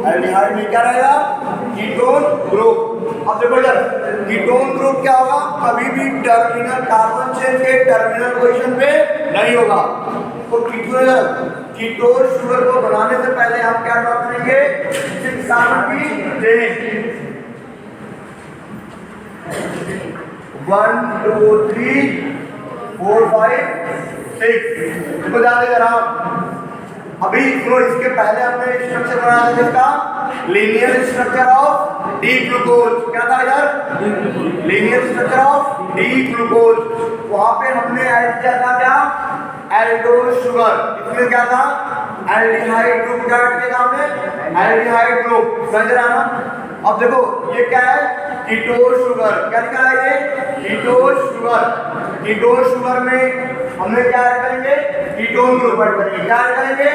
Aldehyde में क्या रहेगा? Ketone group. अब देखो यार, कीटोन ग्रुप क्या होगा? कभी भी टर्मिनल कार्बन चेन के टर्मिनल पोजीशन पे नहीं होगा। तो कीटोन शुगर को बनाने से पहले हम क्या ड्रॉ करेंगे? 6 कार्बन की चेन, 1 2 3 4 5 6। इसको ध्यान से जरा अभी सुनो, इसके पहले हमने स्ट्रक्चर बनाया था जिसका linear structure of D glucose. क्या था यार? Linear structure of D glucose. वहां पे हमने ऐड किया था क्या? Aldose sugar. इसमें क्या था? एल्डिहाइड ग्रुप क्या ऐड किया था हमने? Aldehyde group. समझ रहा ना? अब देखो ये क्या है? Ketone sugar. क्या लिखा है ये? Ketone sugar. कीटोन शुगर में हमने क्या ऐड करेंगे? कीटोन ग्रुप ऐड करेंगे। क्या ऐड करेंगे?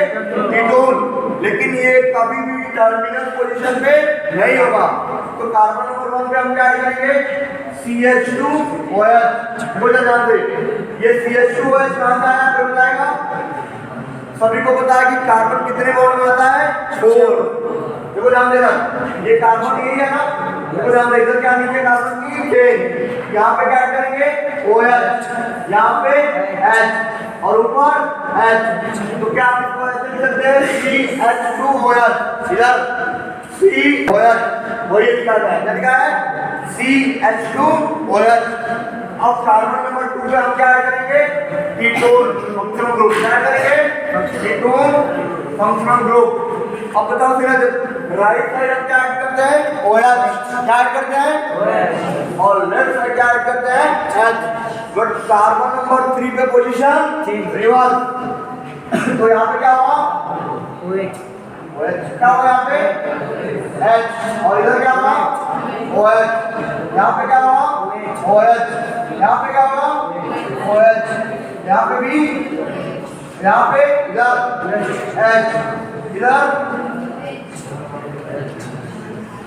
कीटोन। लेकिन ये कभी भी टर्मिनल पोजीशन पे नहीं होगा। तो कार्बन नंबर 1 पे हम क्या ऐड करेंगे? CH2OH। बोला ध्यान से, ये CH2OH कहां से आया? फिर बताएगा। सभी को पता है कि कार्बन कितने बॉन्ड में आता है? 4। देखो ध्यान देना, ये कार्बन यही है ना? देखो ध्यान दे, इधर क्या नीचे कार्बन की चेन, यहाँ पे क्या करेंगे? OH, यहाँ पे H और ऊपर H। तो क्या आप इसको ऐसे लिख सकते हैं? CH2OH। इधर COH, वही लिखा है। क्या लिखा है? CH2OH। अब कार्बन नंबर 2 पे हम क्या ऐड करेंगे? Ketone functional group. क्या करेंगे? Ketone functional group. अब बताओ फिर राइट साइड हम क्या ऐड करते हैं? OH। क्या ऐड करते हैं? और लेफ्ट साइड क्या ऐड करते हैं? H। बट कार्बन नंबर 3 पे पोजीशन रिवर्स। तो यहाँ पे क्या होगा? OH। क्या होगा यहाँ पे? H। और इधर क्या होगा? OH। यहाँ पे क्या होगा? OH। यहाँ पे क्या होगा? OH। यहाँ पे भी, यहाँ पे इधर H, इधर।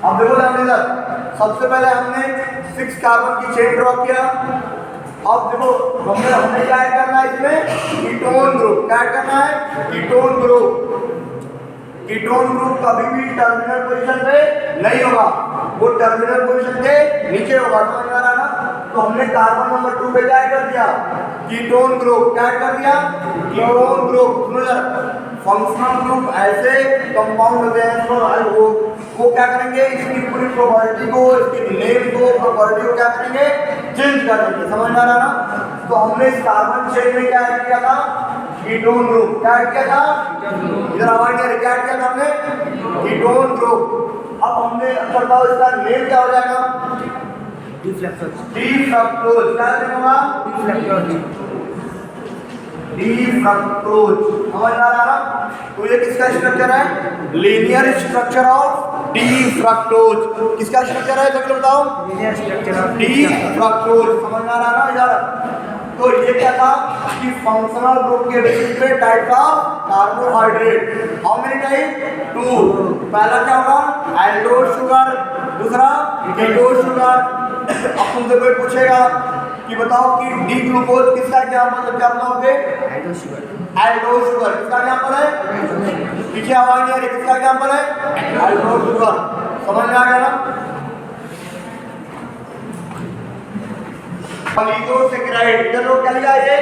अब देखो ध्यान इधर, सबसे पहले हमने 6 कार्बन की चेन ड्रॉ किया। अब देखो हमने क्या ऐड करना है इसमें? Ketone group. क्या ऐड करना है? Ketone group. कीटोन ग्रुप कभी भी टर्मिनल पोजीशन पे नहीं होगा, वो टर्मिनल पोजीशन के नीचे होगा। समझ आ रहा ना? तो हमने कार्बन नंबर 2 पे क्या ऐड कर दिया? Ketone group. क्या ऐड कर दिया? Ketone group. सुनो जरा, फंक्शनल ग्रुप ऐसे कंपाउंड होते हैं वो क्या करेंगे? इसकी पूरी प्रॉपर्टी को, इसकी नेम को, प्रॉपर्टी को क्या करेंगे? चेंज कर देंगे। समझ आ रहा ना? तो हमने इस कार्बन चेन में क्या ऐड किया था? Ketone group. क्या ऐड किया था? इधर आवाज नहीं आ रही, क्या ऐड किया था हमने? Ketone group. अब हमने बताओ इसका नेम क्या हो जाएगा? डी-फ्रक्टोज। क्या लिखूंगा? डी-फ्रक्टोज। समझ आ रहा ना? तो ये किसका स्ट्रक्चर है? Linear structure of D-fructose. किसका स्ट्रक्चर है? जल्दी बताओ। Linear structure of D-fructose. समझ आ रहा ना यार? तो ये क्या था कि फंक्शनल ग्रुप के बेसिस पे type of carbohydrate. How many type? 2। पहला क्या होगा? एल्डोज शुगर, दूसरा कीटोन शुगर। अब तुमसे कोई पूछेगा कि बताओ कि डी ग्लूकोज किसका एग्जांपल है? क्या बताओगे? Aldose sugar. एल्डोज शुगर किसका एग्जांपल है? पीछे आवाज नहीं आ रही, किसका एग्जांपल है? Aldose sugar. समझ में आ गया ना? ऑलिगोसैकेराइड। चलो क्या लिखा है ये?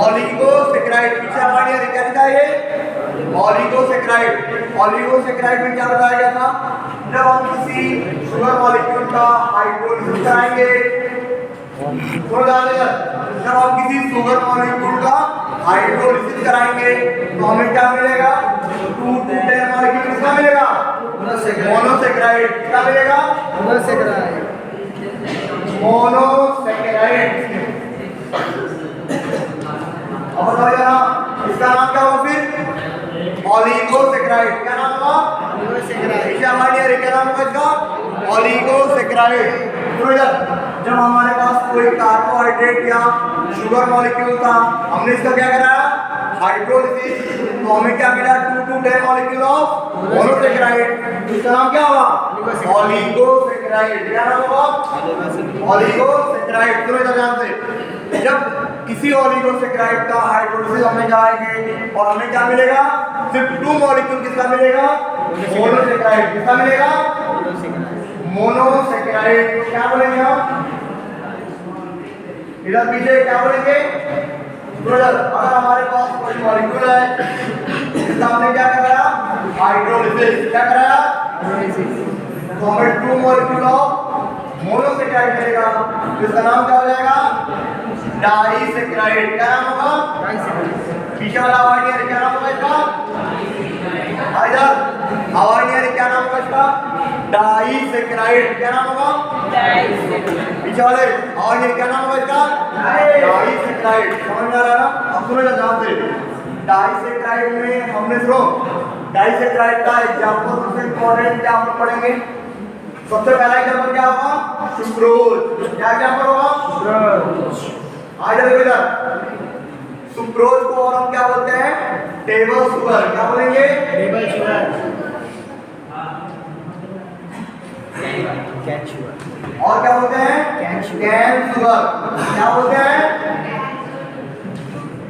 ऑलिगोसैकेराइड। पीछे आवाज नहीं आ रही, क्या लिखा है ये? ऑलिगोसैकेराइड। ऑलिगोसैकेराइड में क्या बताया गया था? जब हम किसी शुगर मॉलिक्यूल का हाइड्रोलिसिस कराएंगे, जब हम किसी शुगर मॉलिक्यूल का हाइड्रोलिसिस कराएंगे तो हमें क्या मिलेगा? 2 to 10 मॉलिक्यूल किसका मिलेगा? मोनोसैकेराइड। क्या मिलेगा? मोनोसैकेराइड। अब बताओ जरा, इसका नाम क्या होगा फिर? ऑलिगोसैकेराइड। क्या नाम होगा? ऑलिगोसैकेराइड। क्या नाम होगा इसका? ऑलिगोसैकेराइड। तो जब हमारे पास कोई कार्बोहाइड्रेट या शुगर मॉलिक्यूल था, हमने इसका क्या कराया? हाइड्रोलिसिस। तो हमें क्या मिला? 2 to 10 मॉलिक्यूल ऑफ मोनोसैकेराइड। इसका नाम क्या होगा? ऑलिगोसैकेराइड। क्या नाम होगा? ऑलिगोसैकेराइड। सुनो ध्यान से, जब किसी ऑलिगोसैकेराइड का हाइड्रोलिसिस हमें कराएंगे और हमें क्या मिलेगा? सिर्फ 2 मॉलिक्यूल किसका मिलेगा? मोनोसेकेराइड। किसका मिलेगा? मोनोसेकेराइड। क्या बोलेंगे हम? इधर पीछे क्या बोलेंगे? ब्रदर, अगर हमारे पास कोई मॉलिक्यूल है जिसका हमने क्या कराया? हाइड्रोलिसिस। क्या कराया? तो हमें 2 मॉलिक्यूल ऑफ मोनोसेकेराइड मिलेगा, जिसका नाम क्या हो जाएगा? डाइसेकेराइड। क्या नाम होगा? पीछे वाला अवार्ड क्या नाम होगा इसका? इधर अवार्ड क्या नाम होगा इसका? डाइसेकेराइड। क्या नाम होगा? पीछे वाले अवार्ड क्या नाम होगा इसका? डाइसेकेराइड। समझ में आ रहा है ना? अब सुनो ध्यान से, डाइसेकेराइड में हमने सुनो डाइसेकेराइड का एग्जांपल सबसे इंपॉर्टेंट क्या हम पढ़ेंगे? सबसे पहला एग्जांपल क्या होगा? सुक्रोज। क्या एग्जांपल होगा? सुक्रोज। आ जाओ इधर। सुक्रोज को और हम क्या बोलते हैं? Table sugar. क्या बोलेंगे? Table sugar. Cane sugar. और क्या बोलते हैं? Cane sugar. क्या बोलते हैं?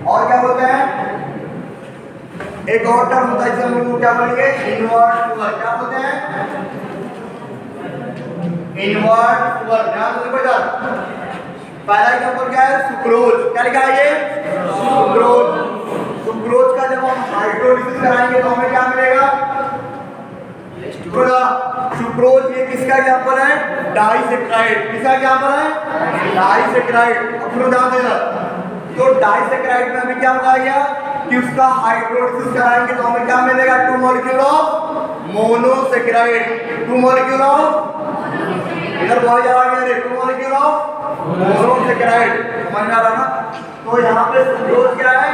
और क्या बोलते हैं? एक और टर्म होता है जिसे हम लोग क्या बोलेंगे? Invert sugar. क्या बोलते हैं? Invert sugar. ध्यान से देखो इधर। पहला एग्जांपल क्या है? सुक्रोज। क्या लिखा है ये? सुक्रोज। सुक्रोज का जब हम हाइड्रोलिसिस कराएंगे तो हमें क्या मिलेगा? सुक्रोज ये किसका एग्जांपल है? डाइसेकेराइड। किसका एग्जांपल है? डाइसेकेराइड। अब सुनो ध्यान देना। तो डाइसेकेराइड में हमें क्या बताया कि उसका हाइड्रोलिसिस कराएंगे तो हमें क्या मिलेगा? 2 molecule of monosaccharide. 2 molecule of, इधर बहुत ज्यादा है, 2 मॉलिक्यूल ऑफ मोनोसेकेराइड। समझ में आ रहा ना? तो यहाँ पे सुक्रोज क्या है?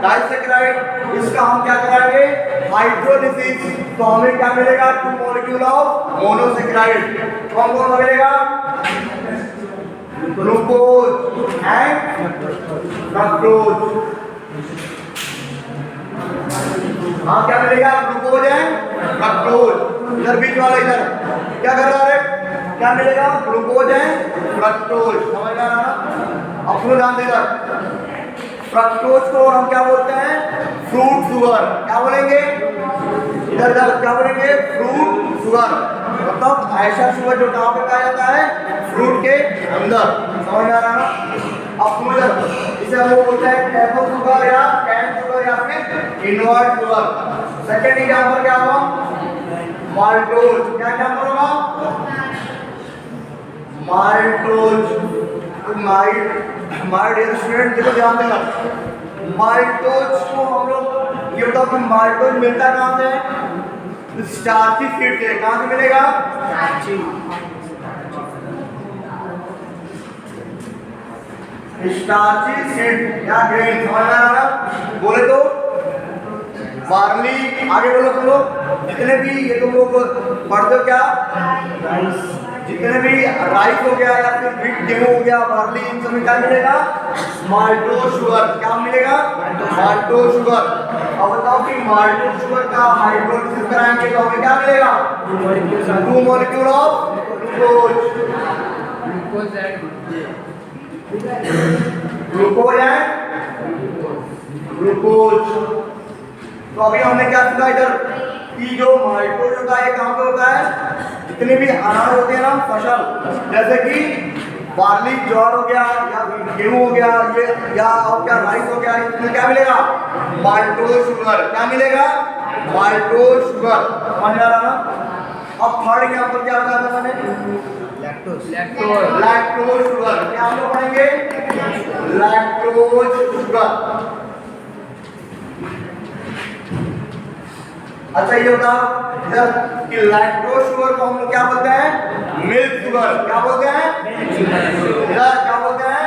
डाइसेकेराइड। इसका हम क्या कराएंगे? हाइड्रोलिसिस। तो हमें क्या मिलेगा? 2 मॉलिक्यूल ऑफ मोनोसेकेराइड। कौन कौन मिलेगा? Glucose and fructose. हाँ क्या मिलेगा? Glucose and fructose. इधर बीच वाला इधर क्या कर रहा है? क्या मिलेगा? Glucose and fructose. समझ में आ रहा ना? अब सुनो ध्यान देना। फ्रक्टोज को हम क्या बोलते हैं? Fruit sugar. क्या बोलेंगे? इधर क्या बोलेंगे? Fruit sugar. मतलब ऐसा शुगर जो कहाँ पे पाया जाता है? फ्रूट के अंदर। समझ में आ रहा ना? अब सुनो इधर, इसे हम लोग बोलते हैं टेबल शुगर या कैन शुगर या फिर इनवर्ट शुगर। सेकेंड एग्जांपल क्या होगा? माल्टोज। क्या एग्जांपल होगा? माल्टोज। माय डियर स्टूडेंट देखो ध्यान देना। माल्टोज को हम लोग ये बताओ कि माल्टोज मिलता कहाँ से? स्टार्ची सीड से। कहाँ से मिलेगा? स्टार्ची सीड या ग्रेन। समझ में आ रहा है? बोले तो बार्ली। आगे बोलो तुम लोग। जितने भी ये तुम लोग पढ़ते हो क्या? राइस। जितने भी राइस हो गया या फिर व्हीट, गेहूं हो गया, बार्ली, इन सब में क्या मिलेगा? Maltose sugar. क्या मिलेगा? Maltose sugar. अब बताओ कि माल्टोज शुगर का हाइड्रोलिसिस कराएंगे तो हमें क्या मिलेगा? 2 molecule of glucose. Glucose and glucose. तो अभी हमने क्या सीखा इधर कि जो माल्टोज होता है कहाँ पे होता है? जितने भी अनाज होते हैं ना, फसल, जैसे कि बार्ली, ज्वार हो गया या गेहूं हो गया, ये या और क्या राइस हो गया, इसमें क्या मिलेगा? Maltose sugar. क्या मिलेगा? Maltose sugar. समझ आ रहा ना? अब थर्ड एग्जांपल क्या बताया था मैंने? लैक्टोज। Lactose sugar. क्या हम लोग पढ़ेंगे? Lactose sugar. अच्छा ये बताओ इधर कि लैक्टोज शुगर को हम लोग क्या बोलते हैं? Milk sugar. क्या बोलते हैं? इधर क्या बोलते हैं?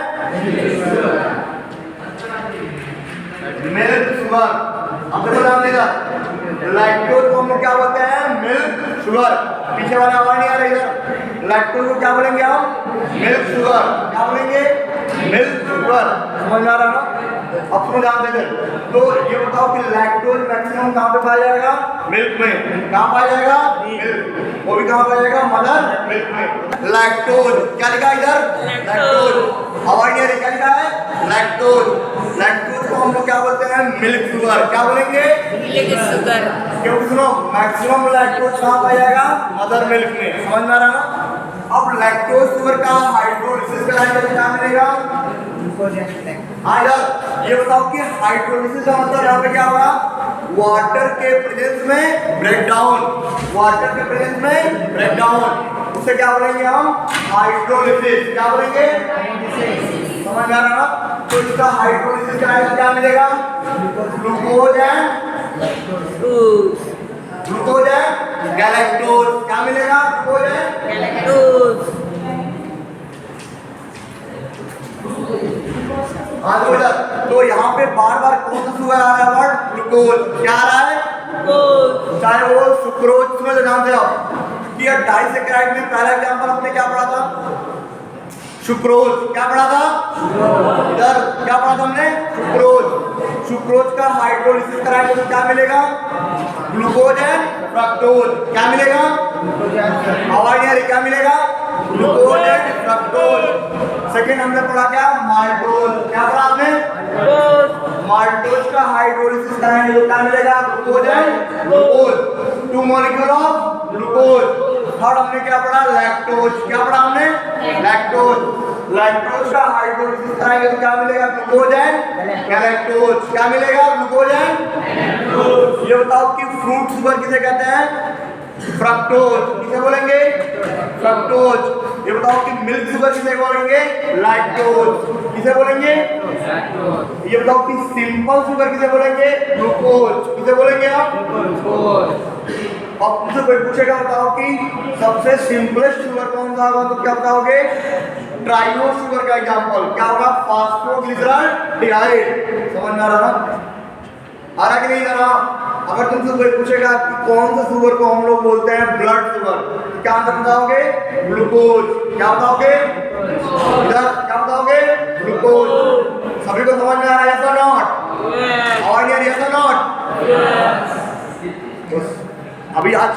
Milk sugar. अब देखो ध्यान देना, लैक्टोज को हम लोग क्या बोलते हैं? Milk sugar. पीछे वाला आवाज नहीं आ रहा इधर। लैक्टोज को क्या बोलेंगे हम? Milk sugar. क्या बोलेंगे? Milk sugar. समझ में आ रहा ना? अब सुनो ध्यान देंगे। तो ये बताओ कि लैक्टोज मैक्सिमम कहाँ पे पाया जाएगा? मिल्क में। कहाँ पाया जाएगा? वो भी कहाँ पाया जाएगा? मदर मिल्क में। लैक्टोज क्या लिखा इधर? लैक्टोज। आवाज नहीं आ रही, क्या लिखा है? लैक्टोज। लैक्टोज को हम लोग क्या बोलते हैं? Milk sugar. क्या बोलेंगे? Milk sugar. क्योंकि सुनो मैक्सिमम लैक्टोज कहाँ पाया जाएगा? मदर मिल्क में। समझ में आ रहा ना? अब लैक्टोज शुगर का हाइड्रोलिसिस कराएंगे तो क्या मिलेगा? हाँ यार, ये बताओ कि हाइड्रोलिसिस का मतलब यहाँ पे क्या होगा? वाटर के प्रेजेंस में ब्रेकडाउन। वाटर के प्रेजेंस में ब्रेकडाउन, उसे क्या बोलेंगे हम? हाइड्रोलिसिस। क्या बोलेंगे? समझ में आ रहा ना? तो इसका हाइड्रोलिसिस कराएंगे तो क्या मिलेगा? Glucose and glucose and galactose. क्या मिलेगा? Glucose and galactose. हाँ तो यहाँ पे बार बार कौन सा शुगर आ रहा है? Word glucose. क्या आ रहा है? चाहे वो सुक्रोज में जो नाम थे आप कि डाइसेकेराइड में पहला एग्जांपल हमने क्या पढ़ा था? सुक्रोज। क्या पढ़ा था? इधर क्या पढ़ा था हमने? सुक्रोज। सुक्रोज का हाइड्रोलिसिस कराएंगे तो क्या मिलेगा? Glucose and fructose. क्या मिलेगा? आवाज नहीं आ रही, क्या मिलेगा? Glucose and fructose. सेकंड हमने पढ़ा क्या? माल्टोज। क्या पढ़ा हमने? माल्टोज का हाइड्रोलिसिस कराएंगे तो क्या मिलेगा? Glucose and glucose, two molecule of glucose. Third हमने क्या पढ़ा? लैक्टोज। क्या पढ़ा हमने? लैक्टोज। लैक्टोज का हाइड्रोलिसिस कराएंगे तो क्या मिलेगा? Glucose and galactose. क्या मिलेगा? Glucose and. ये बताओ कि फ्रूट शुगर किसे कहते हैं? फ्रक्टोज। किसे बोलेंगे? फ्रक्टोज। ये बताओ कि मिल्क शुगर किसे बोलेंगे? लैक्टोज। किसे बोलेंगे? ये बताओ कि सिंपल शुगर किसे बोलेंगे? ग्लूकोज। किसे बोलेंगे आप? अब तुमसे कोई पूछेगा बताओ कि सबसे सिंपलेस्ट शुगर कौन सा होगा, तो क्या बताओगे? ट्राइओ शुगर का एग्जांपल क्या होगा? फास्फोग्लिसराल्डिहाइड। समझ में आ रहा ना? आ रहा कि नहीं आ रहा? अगर तुमसे कोई पूछेगा कि कौन सा शुगर को हम लोग बोलते हैं ब्लड शुगर, क्या आंसर बताओगे? ग्लूकोज। क्या बताओगे? इधर क्या बताओगे? ग्लूकोज। सभी को समझ में आ रहा है? yes or not? आवाज नहीं आ रही? yes or not? अभी आज